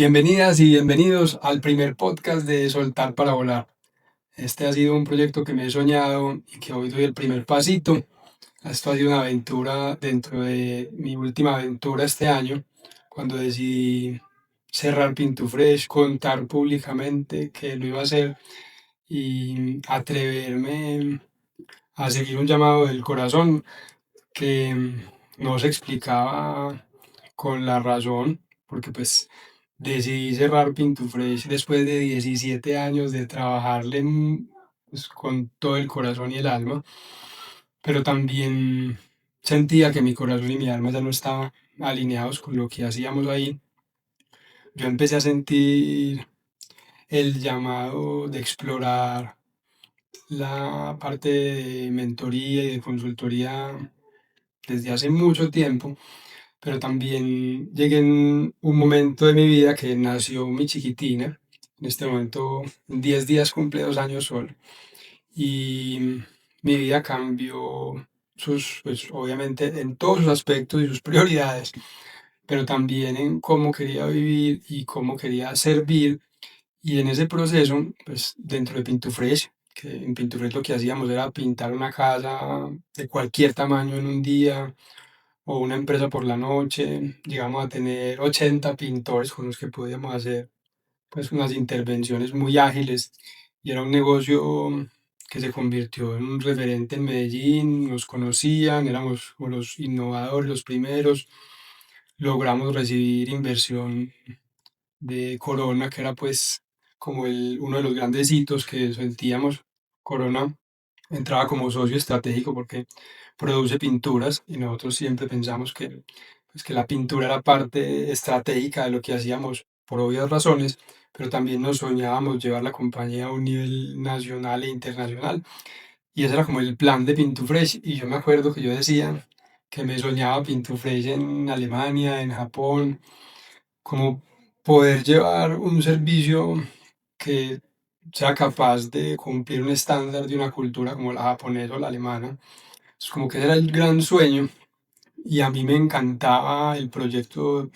Bienvenidas y bienvenidos al primer podcast de Soltar para Volar. Este ha sido un proyecto que me he soñado y que hoy doy el primer pasito. Esto ha sido una aventura dentro de mi última aventura este año, cuando decidí cerrar Pintufresh, contar públicamente que lo iba a hacer y atreverme a seguir un llamado del corazón que no se explicaba con la razón, porque pues decidí cerrar Pintufresh después de 17 años de trabajarle pues, con todo el corazón y el alma, pero también sentía que mi corazón y mi alma ya no estaban alineados con lo que hacíamos ahí. Yo empecé a sentir el llamado de explorar la parte de mentoría y de consultoría desde hace mucho tiempo, pero también llegué en un momento de mi vida que nació mi chiquitina. En este momento, en 10 días cumple 2 años sol. Y mi vida cambió, pues obviamente en todos sus aspectos y sus prioridades, pero también en cómo quería vivir y cómo quería servir. Y en ese proceso, pues dentro de Pintufresh, que en Pintufresh lo que hacíamos era pintar una casa de cualquier tamaño en un día, o una empresa por la noche, llegamos a tener 80 pintores con los que podíamos hacer pues unas intervenciones muy ágiles y era un negocio que se convirtió en un referente en Medellín, nos conocían, éramos como los innovadores, los primeros, logramos recibir inversión de Corona, que era pues como uno de los grandes hitos que sentíamos. Corona entraba como socio estratégico porque produce pinturas y nosotros siempre pensamos que la pintura era parte estratégica de lo que hacíamos por obvias razones, pero también nos soñábamos llevar la compañía a un nivel nacional e internacional. Y ese era como el plan de Pintufresh. Y yo me acuerdo que yo decía que me soñaba Pintufresh en Alemania, en Japón, como poder llevar un servicio que sea capaz de cumplir un estándar de una cultura como la japonesa o la alemana. Es como que ese era el gran sueño y a mí me encantaba el proyecto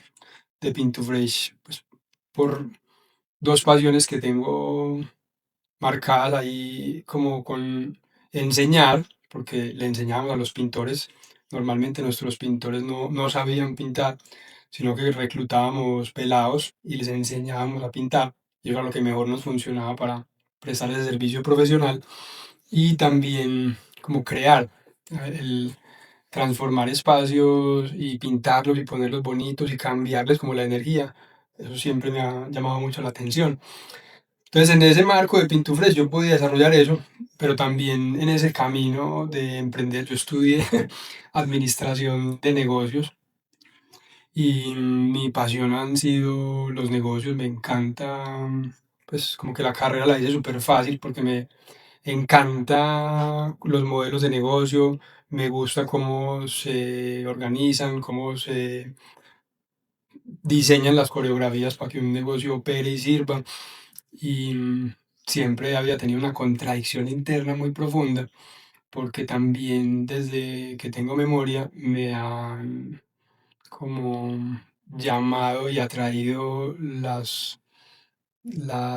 de Pintufresh, pues por dos pasiones que tengo marcadas ahí, como con enseñar, porque le enseñábamos a los pintores. Normalmente nuestros pintores no sabían pintar, sino que reclutábamos pelados y les enseñábamos a pintar. Y era lo que mejor nos funcionaba para prestar ese servicio profesional. Y también como crear, el transformar espacios y pintarlos y ponerlos bonitos y cambiarles como la energía. Eso siempre me ha llamado mucho la atención. Entonces, en ese marco de Pintufres yo podía desarrollar eso, pero también en ese camino de emprender, yo estudié administración de negocios y mi pasión han sido los negocios, me encanta, pues como que la carrera la hice súper fácil porque me encanta los modelos de negocio, me gusta cómo se organizan, cómo se diseñan las coreografías para que un negocio opere y sirva. Y siempre había tenido una contradicción interna muy profunda, porque también desde que tengo memoria me han como llamado y atraído las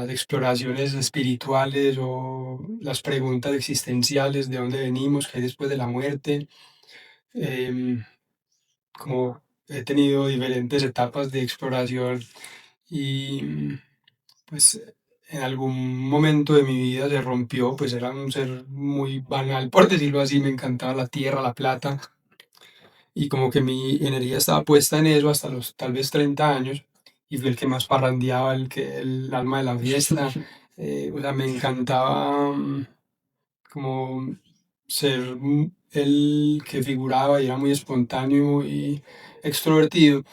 exploraciones espirituales o las preguntas existenciales de dónde venimos, qué hay después de la muerte. Em, Como he tenido diferentes etapas de exploración y pues en algún momento de mi vida se rompió, pues era un ser muy banal, por decirlo así, me encantaba la tierra, la plata, y como que mi energía estaba puesta en eso hasta los tal vez 30 años, y fui el que más parrandeaba, el alma de la fiesta, o sea, me encantaba como ser el que figuraba y era muy espontáneo y extrovertido.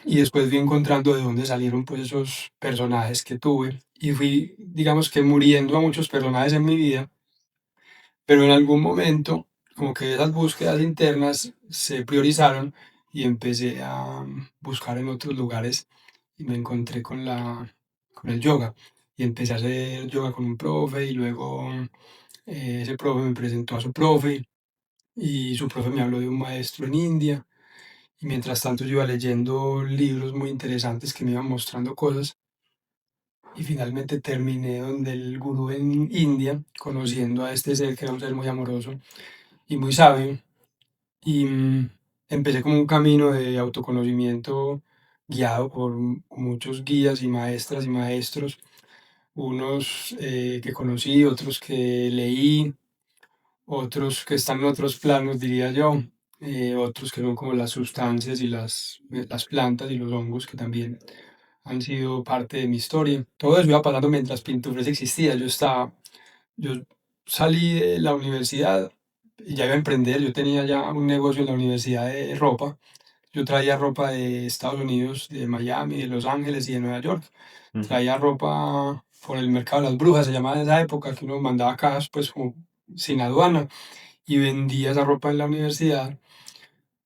Y después fui encontrando de dónde salieron pues esos personajes que tuve y fui, digamos que muriendo a muchos personajes en mi vida, pero en algún momento como que esas búsquedas internas se priorizaron y empecé a buscar en otros lugares y me encontré con el yoga y empecé a hacer yoga con un profe y luego ese profe me presentó a su profe y su profe me habló de un maestro en India y mientras tanto yo iba leyendo libros muy interesantes que me iban mostrando cosas y finalmente terminé donde el gurú en India, conociendo a este ser que era un ser muy amoroso y muy sabio, y empecé como un camino de autoconocimiento guiado por muchos guías y maestras y maestros, unos que conocí, otros que leí, otros que están en otros planos, diría yo, otros que son como las sustancias y las plantas y los hongos que también han sido parte de mi historia. Todo eso iba pasando mientras Pintufres existía. Yo salí de la universidad y ya iba a emprender. Yo tenía ya un negocio en la universidad de ropa. Yo traía ropa de Estados Unidos, de Miami, de Los Ángeles y de Nueva York. Ujú, Traía ropa por el mercado de las brujas, se llamaba en esa época, que uno mandaba cajas pues como sin aduana y vendía esa ropa en la universidad.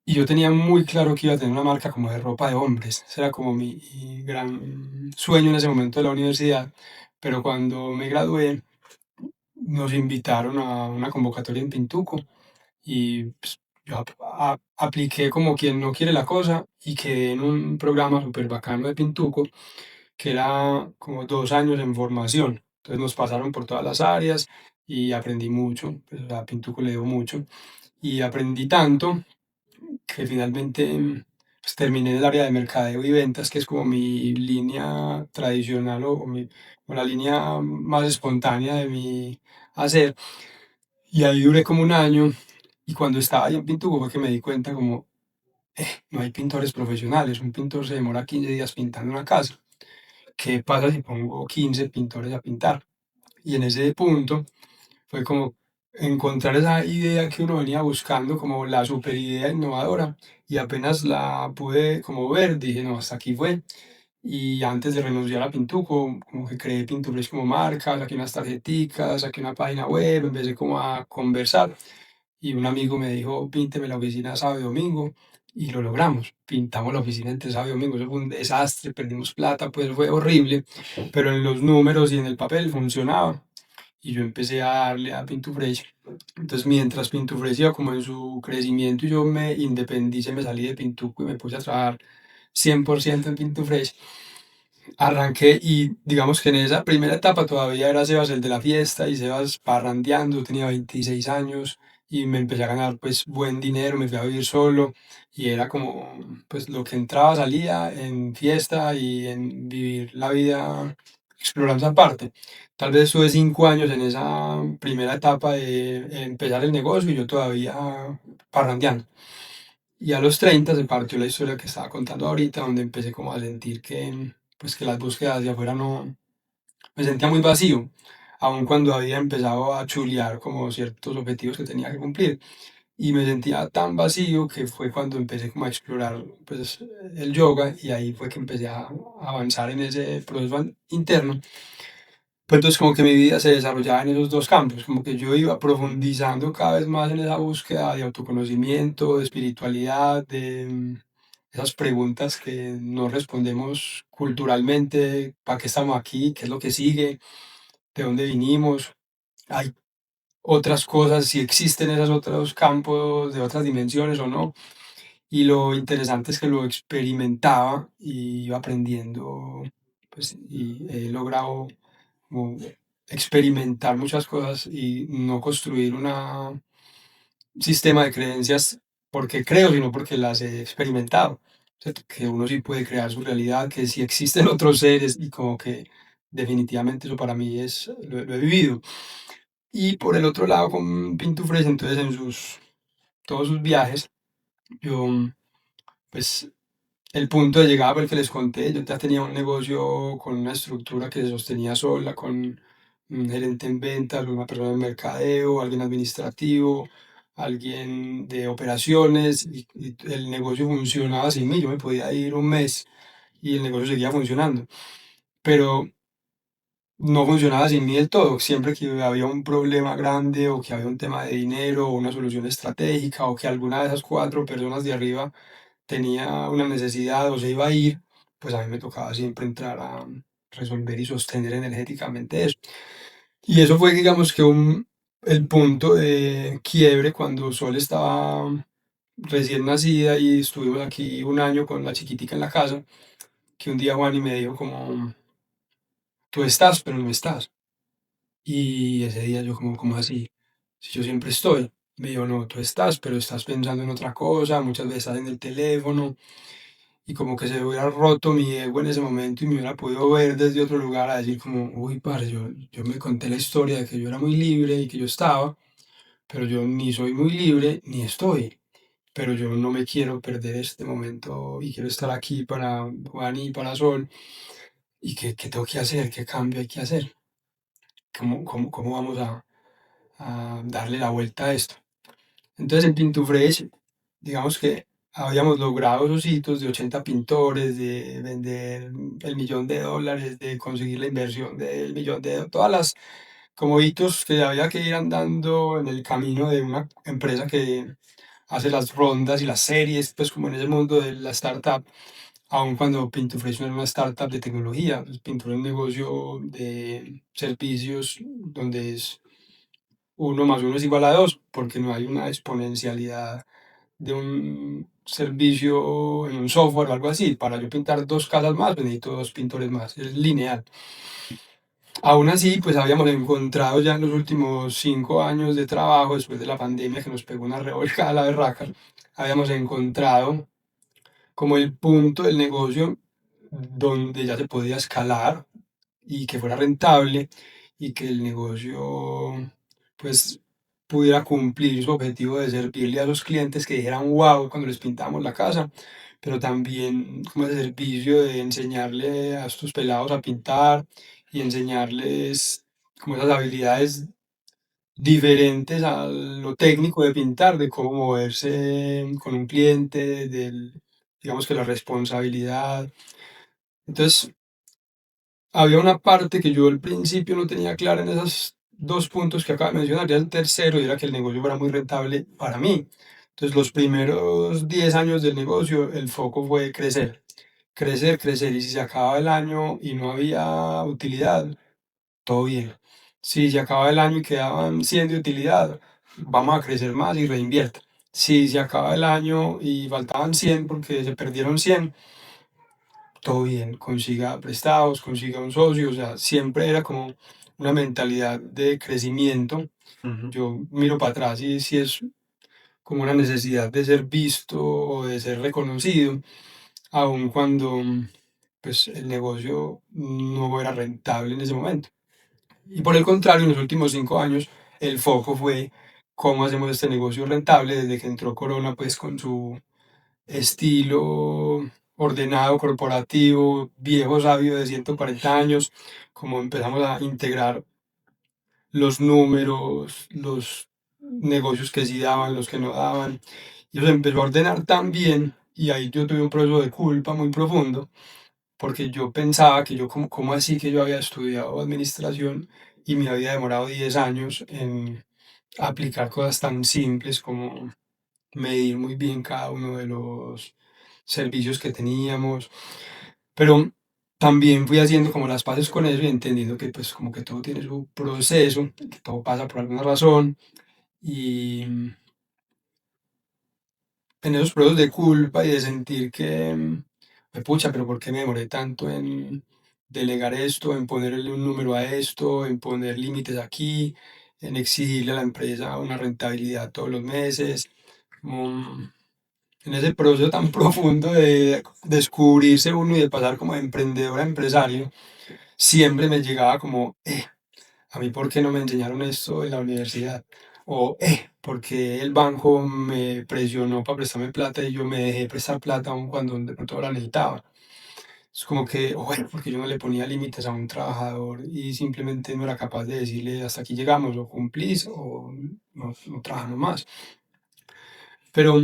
Y yo tenía muy claro que iba a tener una marca como de ropa de hombres. Ese era como mi gran sueño en ese momento de la universidad. Pero cuando me gradué, nos invitaron a una convocatoria en Pintuco y pues, yo apliqué como quien no quiere la cosa y quedé en un programa súper bacano de Pintuco que era como 2 años en formación. Entonces nos pasaron por todas las áreas y aprendí mucho. Pues, a Pintuco le debo mucho y aprendí tanto que finalmente pues, terminé en el área de mercadeo y ventas, que es como mi línea tradicional o la línea más espontánea de mi hacer. Y ahí duré como un año y cuando estaba ahí en Pintuco fue que me di cuenta como, no hay pintores profesionales, un pintor se demora 15 días pintando una casa. ¿Qué pasa si pongo 15 pintores a pintar? Y en ese punto fue como encontrar esa idea que uno venía buscando, como la super idea innovadora, y apenas la pude como ver, dije, no, hasta aquí fue. Y antes de renunciar a Pintuco, como que creé Pintufresh como marca, saqué unas tarjeticas, saqué una página web, empecé como a conversar. Y un amigo me dijo, pínteme la oficina sábado y domingo. Y lo logramos. Pintamos la oficina entre sábado y domingo. Eso fue un desastre, perdimos plata, pues fue horrible. Pero en los números y en el papel funcionaba y yo empecé a darle a Pintufresh. Entonces, mientras Pintufresh iba como en su crecimiento y yo me independicé, me salí de Pintuco y me puse a trabajar 100% en Pintufresh, arranqué y digamos que en esa primera etapa todavía era Sebas el de la fiesta y Sebas parrandeando, tenía 26 años y me empecé a ganar pues buen dinero, me fui a vivir solo y era como pues lo que entraba salía en fiesta y en vivir la vida explorando esa parte. Tal vez estuve 5 años en esa primera etapa de empezar el negocio y yo todavía parrandeando. Y a los 30 se partió la historia que estaba contando ahorita, donde empecé como a sentir que, pues, que las búsquedas hacia afuera no, me sentía muy vacío, aun cuando había empezado a chulear como ciertos objetivos que tenía que cumplir. Y me sentía tan vacío que fue cuando empecé como a explorar pues, el yoga y ahí fue que empecé a avanzar en ese proceso interno. Pues entonces como que mi vida se desarrollaba en esos dos campos, como que yo iba profundizando cada vez más en esa búsqueda de autoconocimiento, de espiritualidad, de esas preguntas que no respondemos culturalmente, ¿para qué estamos aquí? ¿Qué es lo que sigue? ¿De dónde vinimos? ¿Hay otras cosas, si existen esos otros campos de otras dimensiones o no? Y lo interesante es que lo experimentaba y iba aprendiendo, pues, y he logrado como experimentar muchas cosas y no construir un sistema de creencias porque creo, sino porque las he experimentado. ¿Cierto? Que uno sí puede crear su realidad, que sí existen otros seres y como que definitivamente eso para mí lo he vivido. Y por el otro lado, con Pintufres, entonces en todos sus viajes, yo pues el punto de llegada por el que les conté, yo ya tenía un negocio con una estructura que se sostenía sola, con un gerente en ventas, una persona de mercadeo, alguien administrativo, alguien de operaciones, y el negocio funcionaba sin mí. Yo me podía ir un mes y el negocio seguía funcionando, pero no funcionaba sin mí del todo. Siempre que había un problema grande o que había un tema de dinero o una solución estratégica o que alguna de esas cuatro personas de arriba tenía una necesidad o se iba a ir, pues a mí me tocaba siempre entrar a resolver y sostener energéticamente eso. Y eso fue, digamos que el punto de quiebre cuando Sol estaba recién nacida y estuvimos aquí un año con la chiquitica en la casa, que un día Juani me dijo como, tú estás, pero no estás. Y ese día yo como, ¿cómo así? Si yo siempre estoy. Me dijo, no, tú estás, pero estás pensando en otra cosa, muchas veces estás en el teléfono, y como que se hubiera roto mi ego en ese momento y me hubiera podido ver desde otro lugar a decir como, uy, parce, yo me conté la historia de que yo era muy libre y que yo estaba, pero yo ni soy muy libre ni estoy. Pero yo no me quiero perder este momento y quiero estar aquí para Juan y para Sol. ¿Y qué tengo que hacer? ¿Qué cambio hay que hacer? ¿Cómo vamos a darle la vuelta a esto? Entonces en Pintufresh, digamos que habíamos logrado esos hitos de 80 pintores, de vender el millón de dólares, de conseguir la inversión del millón de dólares, todas las como hitos que había que ir andando en el camino de una empresa que hace las rondas y las series, pues como en ese mundo de la startup, aun cuando Pintufresh no era una startup de tecnología, pues Pintura es un negocio de servicios donde es uno más uno es igual a dos, porque no hay una exponencialidad de un servicio en un software o algo así. Para yo pintar dos casas más, pues necesito dos pintores más. Es lineal. Aún así, pues habíamos encontrado ya en los últimos 5 años de trabajo, después de la pandemia que nos pegó una revolcada a la berraca, habíamos encontrado como el punto del negocio donde ya se podía escalar y que fuera rentable y que el negocio pues pudiera cumplir su objetivo de servirle a los clientes que dijeran wow cuando les pintamos la casa, pero también como ese servicio de enseñarle a estos pelados a pintar y enseñarles como esas habilidades diferentes a lo técnico de pintar, de cómo moverse con un cliente, digamos que la responsabilidad. Entonces, había una parte que yo al principio no tenía clara en esos dos puntos que acabo de mencionar, y el tercero, y era que el negocio fuera muy rentable para mí. Entonces, los primeros 10 años del negocio, el foco fue crecer, crecer, crecer, y si se acababa el año y no había utilidad, todo bien. Si se acaba el año y quedaban 100 de utilidad, vamos a crecer más y reinvierte. Si se acaba el año y faltaban 100 porque se perdieron 100, todo bien, consiga prestados, consiga un socio, o sea, siempre era como una mentalidad de crecimiento. Yo miro para atrás y si es como una necesidad de ser visto o de ser reconocido, aun cuando pues el negocio no era rentable en ese momento. Y por el contrario, en los últimos 5 años, el foco fue cómo hacemos este negocio rentable desde que entró Corona, pues con su estilo ordenado, corporativo, viejo sabio de 140 años, como empezamos a integrar los números, los negocios que sí daban, los que no daban, y eso empezó a ordenar tan bien, y ahí yo tuve un proceso de culpa muy profundo, porque yo pensaba que yo, ¿cómo así que yo había estudiado administración y me había demorado 10 años en aplicar cosas tan simples como medir muy bien cada uno de los servicios que teníamos, pero también fui haciendo como las paces con eso y entendiendo que pues como que todo tiene su proceso, que todo pasa por alguna razón y en esos procesos de culpa y de sentir que, pucha, pero ¿por qué me demoré tanto en delegar esto, en ponerle un número a esto, en poner límites aquí, en exigirle a la empresa una rentabilidad todos los meses? Como en ese proceso tan profundo de descubrirse uno y de pasar como de emprendedor a empresario, siempre me llegaba como, a mí por qué no me enseñaron esto en la universidad, o por qué el banco me presionó para prestarme plata y yo me dejé prestar plata aun cuando de pronto la necesitaba. Es como que, o bueno, porque yo no le ponía límites a un trabajador y simplemente no era capaz de decirle hasta aquí llegamos, o cumplís o no trabajamos más. Pero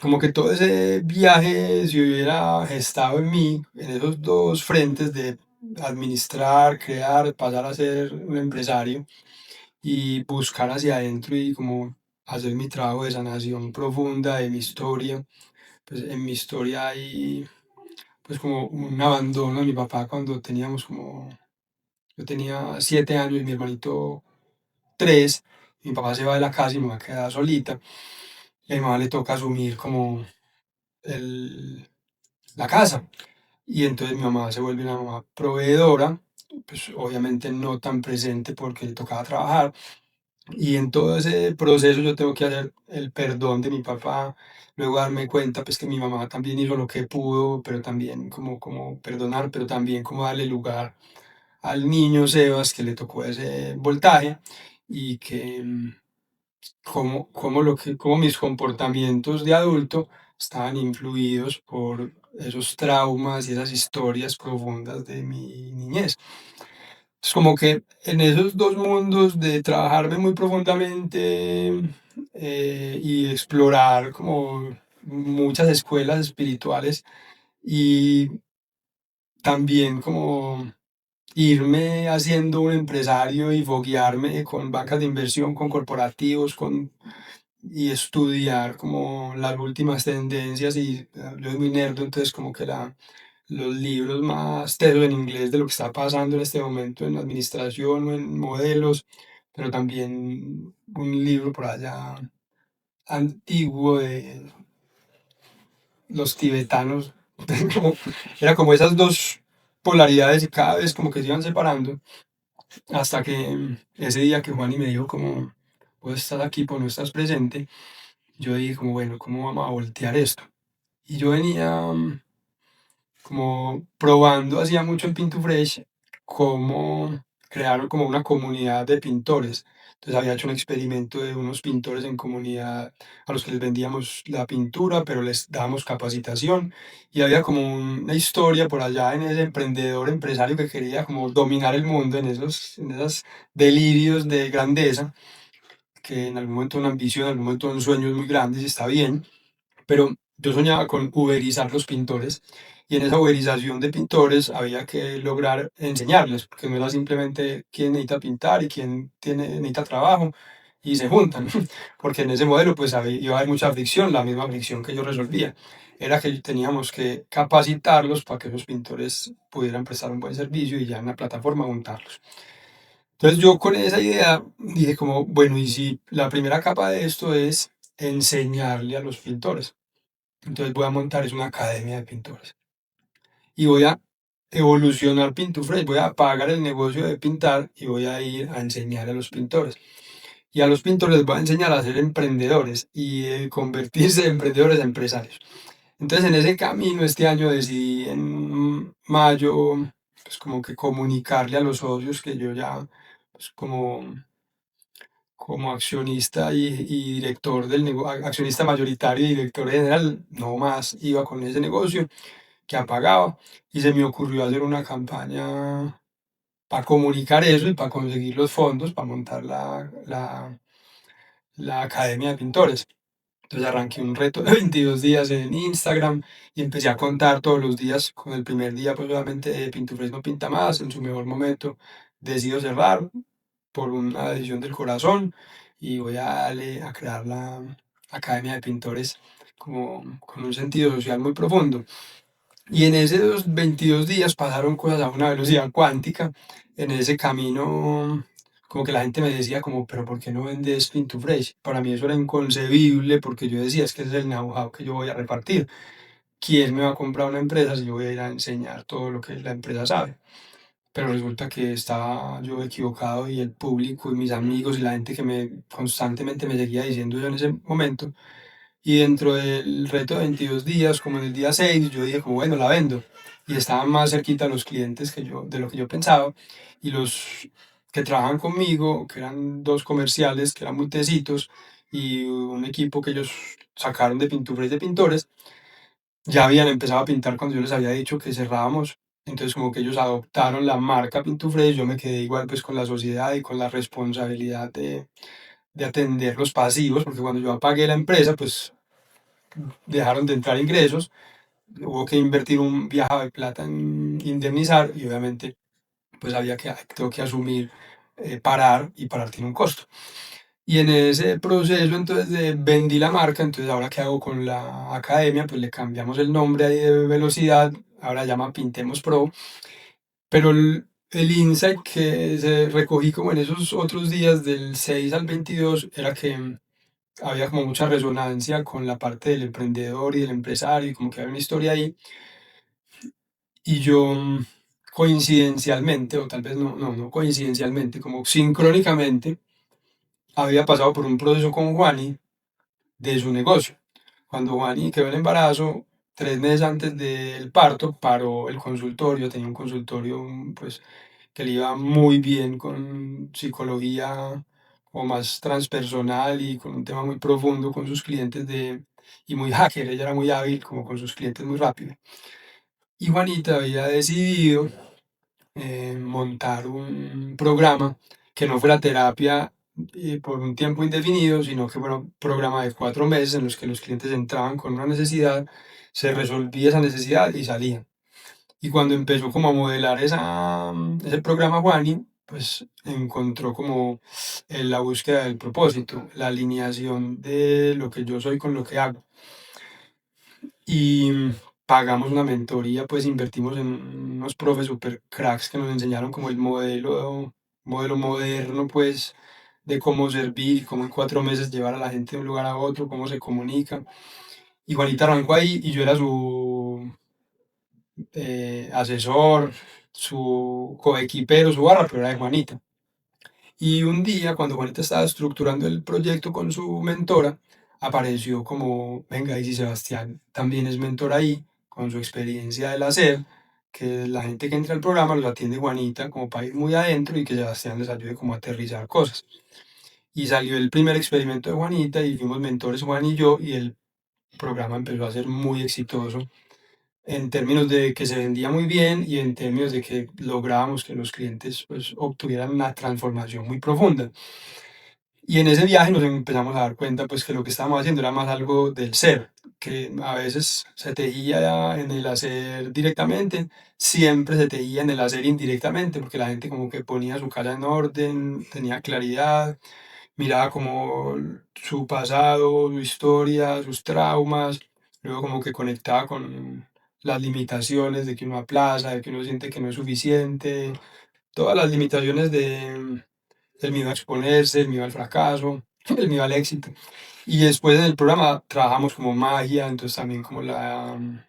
como que todo ese viaje se hubiera gestado en mí, en esos dos frentes de administrar, crear, pasar a ser un empresario y buscar hacia adentro y como hacer mi trabajo de sanación profunda de mi historia. Pues en mi historia hay pues como un abandono de mi papá cuando teníamos como, yo tenía 7 años y mi hermanito 3, mi papá se va de la casa y me va a quedar solita. y a mi mamá le toca asumir como el, la casa. Y entonces mi mamá se vuelve una mamá proveedora, pues obviamente no tan presente porque le tocaba trabajar. Y en todo ese proceso yo tengo que hacer el perdón de mi papá, luego darme cuenta pues que mi mamá también hizo lo que pudo, pero también como perdonar, pero también como darle lugar al niño Sebas que le tocó ese voltaje y que como mis comportamientos de adulto estaban influidos por esos traumas y esas historias profundas de mi niñez. Es como que en esos dos mundos de trabajarme muy profundamente y explorar como muchas escuelas espirituales y también como irme haciendo un empresario y foguearme con bancas de inversión, con corporativos, y estudiar como las últimas tendencias y yo soy muy nerd, entonces como que los libros más tesos en inglés de lo que está pasando en este momento en administración o en modelos, pero también un libro por allá antiguo de los tibetanos. como- Era como esas dos polaridades y cada vez como que se iban separando hasta que ese día que Juani me dijo como, vos estás aquí, pero no estás presente, yo dije como, bueno, ¿cómo vamos a voltear esto? Y yo venía como probando hacía mucho en Pintufresh cómo crear como una comunidad de pintores. Entonces había hecho un experimento de unos pintores en comunidad a los que les vendíamos la pintura, pero les dábamos capacitación y había como una historia por allá en ese emprendedor, empresario que quería como dominar el mundo en esos delirios de grandeza, que en algún momento una ambición, en algún momento un sueños muy grandes y está bien, pero yo soñaba con uberizar los pintores y en esa uberización de pintores había que lograr enseñarles, porque no era simplemente quién necesita pintar y quién necesita trabajo y se juntan, porque en ese modelo pues iba a haber mucha fricción, la misma fricción que yo resolvía. Era que teníamos que capacitarlos para que esos pintores pudieran prestar un buen servicio y ya en la plataforma montarlos. Entonces yo con esa idea dije como, bueno, y si la primera capa de esto es enseñarle a los pintores, entonces voy a montar es una academia de pintores y voy a evolucionar Pintufresh, voy a pagar el negocio de pintar y voy a ir a enseñar a los pintores. Y a los pintores les voy a enseñar a ser emprendedores y convertirse de emprendedores a empresarios. Entonces en ese camino este año decidí en mayo pues como que comunicarle a los socios que yo ya pues como accionista y director del negocio, accionista mayoritario y director general, no más iba con ese negocio que apagaba y se me ocurrió hacer una campaña para comunicar eso y para conseguir los fondos para montar la Academia de Pintores. Entonces arranqué un reto de 22 días en Instagram y empecé a contar todos los días. Con el primer día, pues obviamente Pintufres no pinta más, en su mejor momento decido cerrar por una decisión del corazón y voy a darle a crear la Academia de Pintores como con un sentido social muy profundo. Y en esos 22 días pasaron cosas a una velocidad cuántica. En ese camino, como que la gente me decía como, pero ¿por qué no vendes Pintufresh? Para mí eso era inconcebible porque yo decía, es que ese es el know-how que yo voy a repartir. ¿Quién me va a comprar una empresa si yo voy a ir a enseñar todo lo que la empresa sabe? Pero resulta que estaba yo equivocado y el público y mis amigos y la gente que constantemente me seguía diciendo yo en ese momento y dentro del reto de 22 días, como en el día 6 yo dije como, bueno, la vendo. Y estaban más cerquita los clientes que yo, de lo que yo pensaba. Y los que trabajan conmigo, que eran dos comerciales, que eran muy tecitos, y un equipo que ellos sacaron de pinturas de pintores, ya habían empezado a pintar cuando yo les había dicho que cerrábamos. Entonces como que ellos adoptaron la marca Pintufres, yo me quedé igual pues con la sociedad y con la responsabilidad de atender los pasivos, porque cuando yo apagué la empresa, pues dejaron de entrar ingresos, hubo que invertir un viaje de plata en indemnizar y obviamente pues tengo que asumir parar y parar tiene un costo. Y en ese proceso entonces vendí la marca, entonces ahora qué hago con la academia, pues le cambiamos el nombre ahí de velocidad, ahora se llama Pintemos Pro, pero el insight que recogí como en esos otros días del 6 al 22 era que había como mucha resonancia con la parte del emprendedor y del empresario, y como que había una historia ahí. Y yo, coincidencialmente, o tal vez no coincidencialmente, como sincrónicamente, había pasado por un proceso con Juani de su negocio. Cuando Juani quedó en embarazo, 3 meses antes del parto, paró el consultorio, tenía un consultorio, pues, que le iba muy bien con psicología o más transpersonal y con un tema muy profundo con sus clientes y muy hacker, ella era muy hábil como con sus clientes muy rápido. Y Juanita había decidido montar un programa que no fuera terapia por un tiempo indefinido, sino que fuera un programa de 4 meses en los que los clientes entraban con una necesidad, se resolvía esa necesidad y salían. Y cuando empezó como a modelar ese programa Juani, pues encontró como en la búsqueda del propósito, la alineación de lo que yo soy con lo que hago. Y pagamos una mentoría, pues invertimos en unos profes super cracks que nos enseñaron como el modelo moderno, pues, de cómo servir, cómo en 4 meses llevar a la gente de un lugar a otro, cómo se comunica. Y Juanita arrancó ahí y yo era su asesor, su coequipero, su barra, pero era de Juanita. Y un día, cuando Juanita estaba estructurando el proyecto con su mentora, apareció como, venga, y si Sebastián también es mentor ahí, con su experiencia del hacer, que la gente que entra al programa los atiende Juanita como para ir muy adentro y que Sebastián les ayude como a aterrizar cosas. Y salió el primer experimento de Juanita y fuimos mentores Juan y yo y el programa empezó a ser muy exitoso en términos de que se vendía muy bien y en términos de que lográbamos que los clientes pues obtuvieran una transformación muy profunda. Y en ese viaje nos empezamos a dar cuenta pues que lo que estábamos haciendo era más algo del ser, que a veces se teía en el hacer directamente, siempre se teía en el hacer indirectamente, porque la gente como que ponía su casa en orden, tenía claridad, miraba como su pasado, su historia, sus traumas, luego como que conectaba con las limitaciones de que uno aplaza, de que uno siente que no es suficiente, todas las limitaciones del miedo a exponerse, el miedo al fracaso, el miedo al éxito. Y después en el programa trabajamos como magia, entonces también como la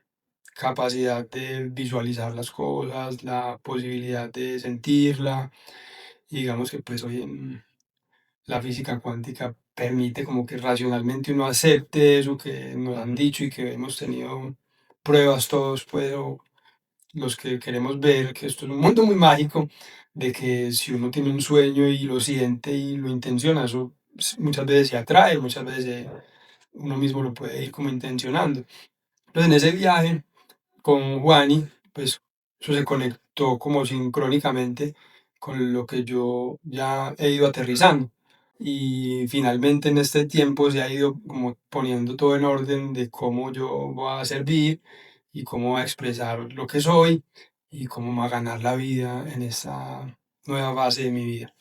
capacidad de visualizar las cosas, la posibilidad de sentirla. Y digamos que pues hoy en la física cuántica permite como que racionalmente uno acepte eso que nos han dicho y que hemos tenido pruebas todos, pues, o los que queremos ver que esto es un mundo muy mágico, de que si uno tiene un sueño y lo siente y lo intenciona, eso muchas veces se atrae, muchas veces uno mismo lo puede ir como intencionando. Entonces en ese viaje con Juani, pues eso se conectó como sincrónicamente con lo que yo ya he ido aterrizando. Y finalmente en este tiempo se ha ido como poniendo todo en orden de cómo yo voy a servir y cómo voy a expresar lo que soy y cómo voy a ganar la vida en esta nueva fase de mi vida.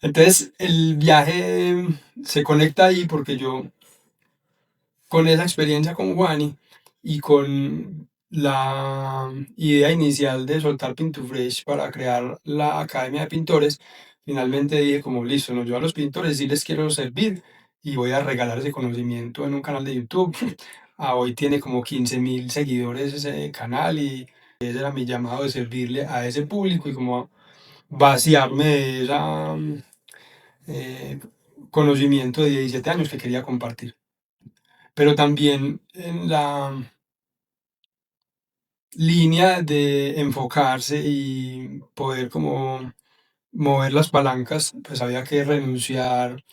Entonces el viaje se conecta ahí porque yo con esa experiencia con Juani y con la idea inicial de soltar Pintufresh para crear la Academia de Pintores, finalmente dije como listo, no, yo a los pintores sí les quiero servir y voy a regalar ese conocimiento en un canal de YouTube. Hoy tiene como 15.000 seguidores ese canal y ese era mi llamado de servirle a ese público y como vaciarme de esa eh, conocimiento de 17 años que quería compartir, pero también en la línea de enfocarse y poder como mover las palancas, pues había que renunciar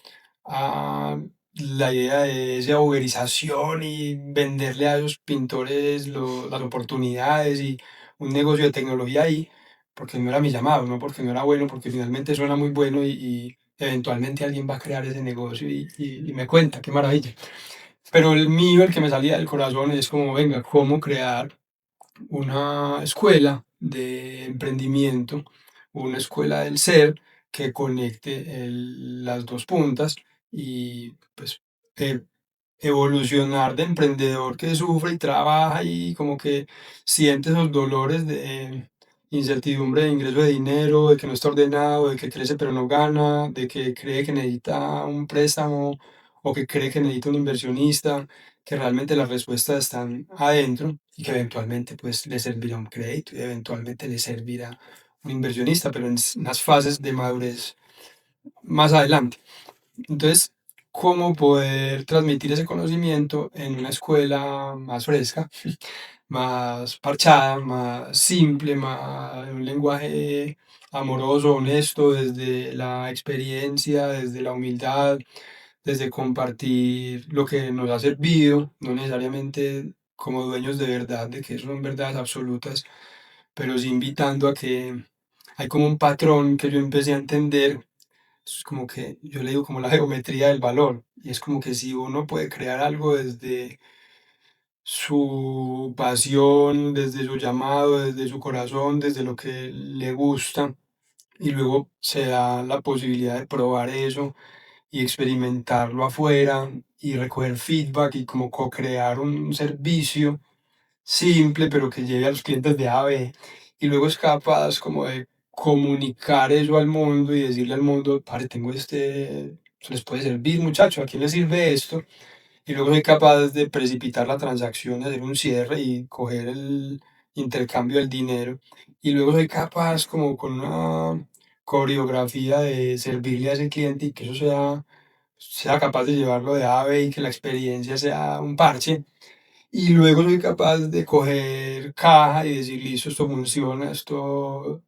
a la idea de esa uberización y venderle a esos pintores las oportunidades y un negocio de tecnología ahí, porque no era mi llamado, no porque no era bueno, porque finalmente suena muy bueno y eventualmente alguien va a crear ese negocio y me cuenta, qué maravilla. Pero el mío, el que me salía del corazón, es como, venga, ¿cómo crear una escuela de emprendimiento, una escuela del ser que conecte las dos puntas y pues e- evolucionar de emprendedor que sufre y trabaja y como que siente esos dolores de incertidumbre de ingreso de dinero, de que no está ordenado, de que crece pero no gana, de que cree que necesita un préstamo o que cree que necesita un inversionista, que realmente las respuestas están adentro y que eventualmente pues le servirá un crédito y eventualmente le servirá un inversionista, pero en unas fases de madurez más adelante. Entonces, ¿cómo poder transmitir ese conocimiento en una escuela más fresca, más parchada, más simple, más un lenguaje amoroso, honesto, desde la experiencia, desde la humildad, desde compartir lo que nos ha servido, no necesariamente como dueños de verdad, de que eso son verdades absolutas, pero sí invitando a que hay como un patrón que yo empecé a entender, es como que yo le digo como la geometría del valor, y es como que si uno puede crear algo desde su pasión, desde su llamado, desde su corazón, desde lo que le gusta, y luego se da la posibilidad de probar eso y experimentarlo afuera y recoger feedback y como co-crear un servicio simple, pero que llegue a los clientes de A a B, y luego es capaz como de comunicar eso al mundo y decirle al mundo, pare, tengo este, se les puede servir, muchacho, ¿a quién le sirve esto? Y luego soy capaz de precipitar la transacción, hacer un cierre y coger el intercambio del dinero. Y luego soy capaz como con una coreografía de servirle a ese cliente y que eso sea capaz de llevarlo de A a B y que la experiencia sea un parche. Y luego soy capaz de coger caja y decir, listo, esto funciona, esto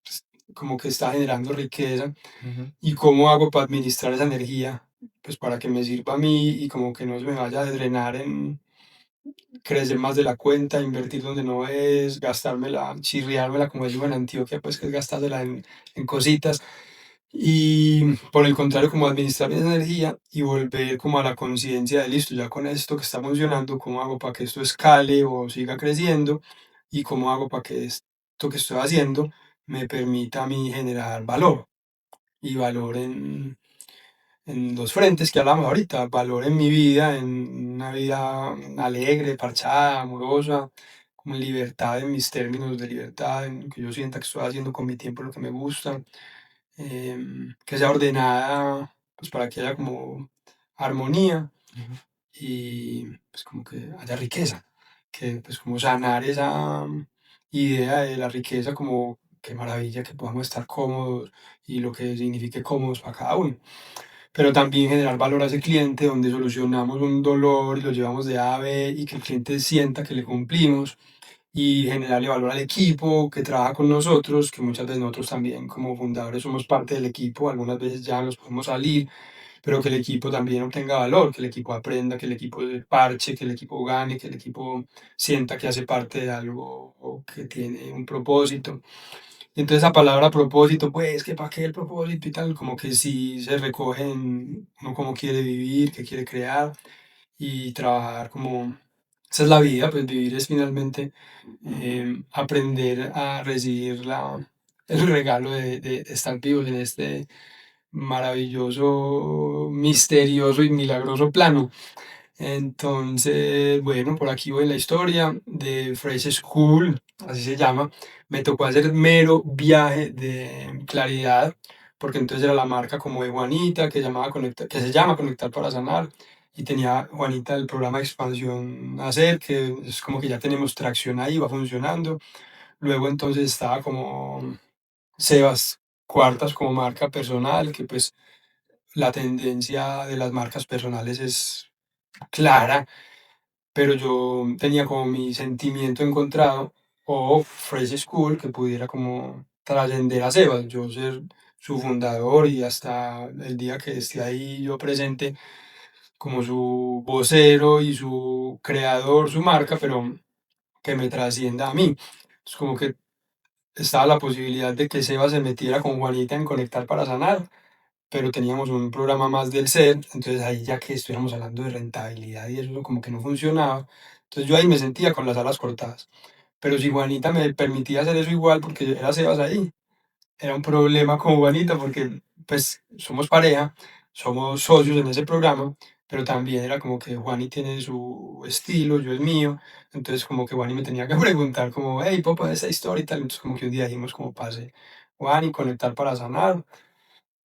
pues, como que está generando riqueza. Ujú, ¿Y cómo hago para administrar esa energía? Pues para que me sirva a mí y como que no se me vaya a drenar en crecer más de la cuenta, invertir donde no es, gastármela, chirriármela, como digo en Antioquia, pues que es gastársela en cositas. Y por el contrario, como administrar mi energía y volver como a la conciencia de listo, ya con esto que está funcionando, ¿cómo hago para que esto escale o siga creciendo? ¿Y cómo hago para que esto que estoy haciendo me permita a mí generar valor? Y valor en los frentes que hablamos ahorita, valor en mi vida, en una vida alegre, parchada, amorosa, con libertad en mis términos de libertad, en que yo sienta que estoy haciendo con mi tiempo lo que me gusta, que sea ordenada, pues para que haya como armonía ujú. y pues como que haya riqueza, que pues como sanar esa idea de la riqueza como qué maravilla que podamos estar cómodos y lo que signifique cómodos para cada uno, pero también generar valor a ese cliente donde solucionamos un dolor y lo llevamos de A a B y que el cliente sienta que le cumplimos y generarle valor al equipo que trabaja con nosotros, que muchas veces nosotros también como fundadores somos parte del equipo, algunas veces ya nos podemos salir, pero que el equipo también obtenga valor, que el equipo aprenda, que el equipo se parche, que el equipo gane, que el equipo sienta que hace parte de algo o que tiene un propósito. Y entonces esa palabra propósito, pues, que para qué el propósito y tal, como que sí se recoge en uno cómo quiere vivir, qué quiere crear y trabajar como, esa es la vida, pues vivir es finalmente aprender a recibir el regalo de estar vivos en este maravilloso, misterioso y milagroso plano. Entonces, bueno, por aquí voy en la historia de Fresh School, así se llama. Me tocó hacer mero viaje de claridad, porque entonces era la marca como de Juanita, que se llama Conectar para Sanar, y tenía Juanita el programa de expansión Hacer, que es como que ya tenemos tracción ahí, va funcionando. Luego entonces estaba como Sebas Cuartas como marca personal, que pues la tendencia de las marcas personales es clara, pero yo tenía como mi sentimiento encontrado, o Fresh School, que pudiera como trascender a Sebas, yo ser su fundador y hasta el día que esté ahí yo presente como su vocero y su creador, su marca, pero que me trascienda a mí. Es como que estaba la posibilidad de que Sebas se metiera con Juanita en Conectar para Sanar, pero teníamos un programa más del ser, entonces ahí ya que estuviéramos hablando de rentabilidad y eso como que no funcionaba, entonces yo ahí me sentía con las alas cortadas. Pero si Juanita me permitía hacer eso igual, porque era Sebas ahí, era un problema con Juanita, porque pues somos pareja, somos socios en ese programa, pero también era como que Juani tiene su estilo, yo el mío, entonces como que Juani me tenía que preguntar como, hey, Popa, esa historia y tal, entonces como que un día dijimos como pase, Juani, conectar para sanar,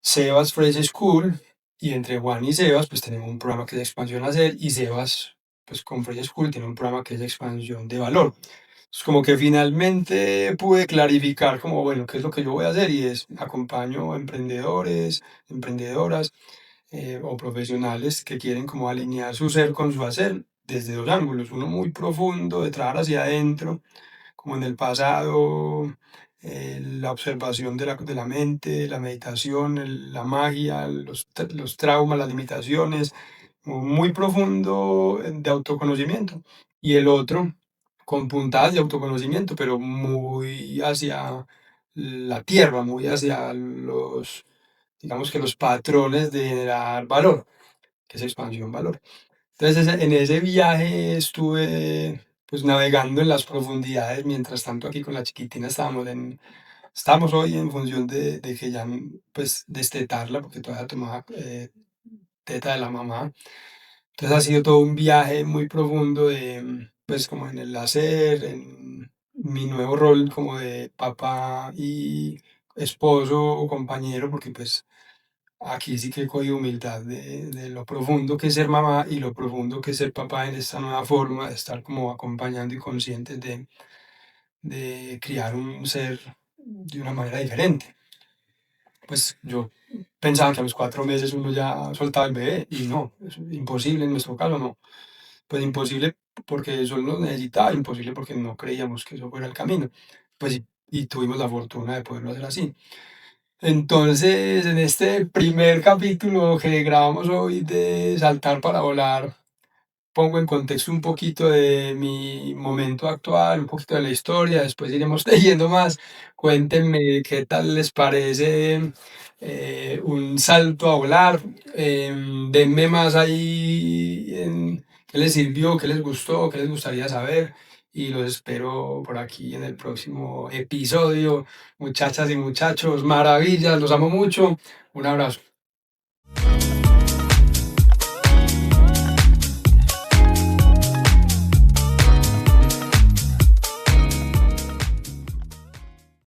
Sebas Fresh School, Y entre Juan y Sebas, pues tenemos un programa que es expansión hacer y Sebas, pues con Project School tiene un programa que es expansión de valor. Es como que finalmente pude clarificar como, bueno, qué es lo que yo voy a hacer y es acompaño a emprendedores, emprendedoras o profesionales que quieren como alinear su ser con su hacer desde dos ángulos, uno muy profundo de trabajar hacia adentro como en el pasado, la observación de la mente, la meditación, la magia, los traumas, las limitaciones, como muy profundo de autoconocimiento. Y el otro, con puntadas de autoconocimiento, pero muy hacia la tierra, muy hacia los, digamos que los patrones de generar valor, que es expansión valor. Entonces, en ese viaje estuve pues navegando en las profundidades, mientras tanto aquí con la chiquitina estábamos hoy en función de que ya pues destetarla, porque todavía tomaba teta de la mamá. Entonces ha sido todo un viaje muy profundo de pues como en el hacer, en mi nuevo rol como de papá y esposo o compañero, porque pues aquí sí que he cogido humildad de lo profundo que es ser mamá y lo profundo que es ser papá en esta nueva forma de estar como acompañando y conscientes de criar un ser de una manera diferente. Pues yo pensaba que a los 4 meses uno ya soltaba el bebé y no, es imposible en nuestro caso, no. Pues imposible porque eso lo necesitaba, imposible porque no creíamos que eso fuera el camino. Pues y tuvimos la fortuna de poderlo hacer así. Entonces, en este primer capítulo que grabamos hoy de Saltar para Volar, pongo en contexto un poquito de mi momento actual, un poquito de la historia, después iremos leyendo más. Cuéntenme qué tal les parece un salto a volar, denme más ahí en qué les sirvió, qué les gustó, qué les gustaría saber. Y los espero por aquí en el próximo episodio. Muchachas y muchachos, maravillas, los amo mucho. Un abrazo.